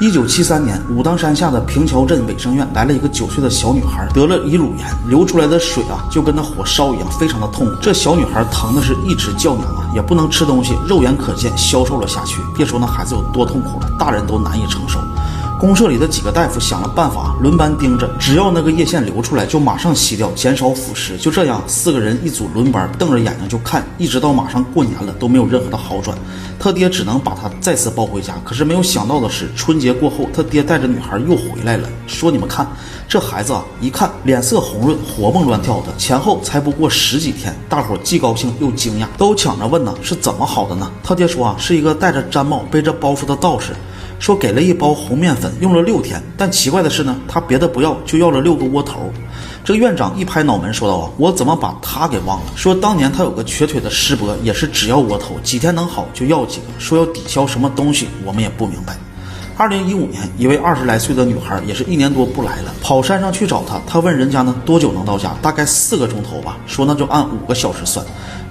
1973年，武当山下的平桥镇卫生院来了一个9岁的小女孩，得了乙乳炎，流出来的水就跟那火烧一样，非常的痛苦。这小女孩疼的是一直叫娘也不能吃东西，肉眼可见消瘦了下去。别说那孩子有多痛苦了，大人都难以承受。公社里的几个大夫想了办法，轮班盯着，只要那个液腺流出来就马上吸掉，减少腐蚀。就这样，4个人一组轮班，瞪着眼睛就看，一直到马上过年了都没有任何的好转。他爹只能把他再次抱回家，可是没有想到的是，春节过后，他爹带着女孩又回来了，说你们看这孩子一看脸色红润，活蹦乱跳的，前后才不过10几天，大伙既高兴又惊讶，都抢着问是怎么好的呢？他爹说是一个戴着毡帽背着包袱的道士，说给了一包红面粉，用了6天，但奇怪的是他别的不要，就要了6个窝头。这个院长一拍脑门说道我怎么把他给忘了？说当年他有个瘸腿的师伯，也是只要窝头，几天能好就要几个，说要抵消什么东西，我们也不明白。2015年，一位20来岁的女孩也是1年多不来了，跑山上去找他，他问人家多久能到家，大概4个钟头吧，说那就按5个小时算。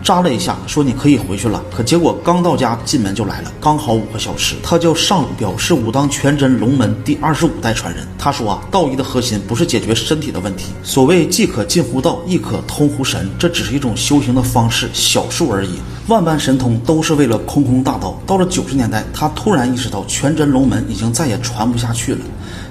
扎了一下，说你可以回去了。可结果刚到家，进门就来了，刚好5个小时。他叫尚鲁彪，是武当全真龙门第25代传人。他说道义的核心不是解决身体的问题，所谓既可近乎道，亦可通乎神，这只是一种修行的方式，小数而已。万般神通都是为了空空大道。到了90年代，他突然意识到全真龙门已经再也传不下去了。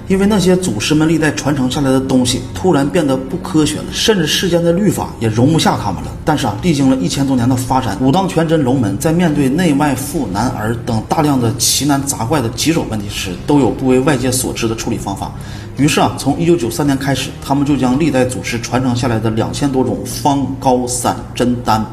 因为那些祖师们历代传承下来的东西突然变得不科学了，甚至世间的律法也容不下他们了。但是历经了1000多年的发展，武当全真龙门在面对内外妇男儿等大量的奇难杂怪的棘手问题时，都有不为外界所知的处理方法。于是从1993年开始，他们就将历代祖师传承下来的2000多种方高散真丹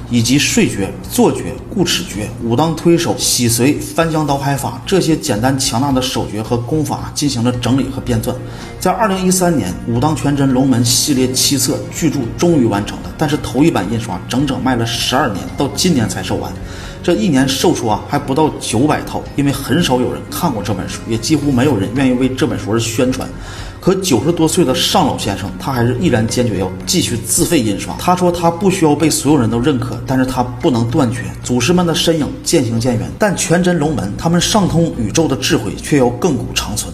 以及睡诀、坐诀、固齿诀、武当推手、洗髓、翻江倒海法这些简单强大的手诀和功法进行了整理和编纂。在2013年，武当全真龙门系列7册巨著终于完成了，但是头一版印刷整整卖了12年，到今年才售完。这1年售出还不到900套，因为很少有人看过这本书，也几乎没有人愿意为这本书而宣传。可90多岁的尚老先生，他还是毅然坚决要继续自费印刷。他说他不需要被所有人都认可，但是他不能断绝祖师们的身影渐行渐远，但全真龙门他们上通宇宙的智慧却要亘古长存。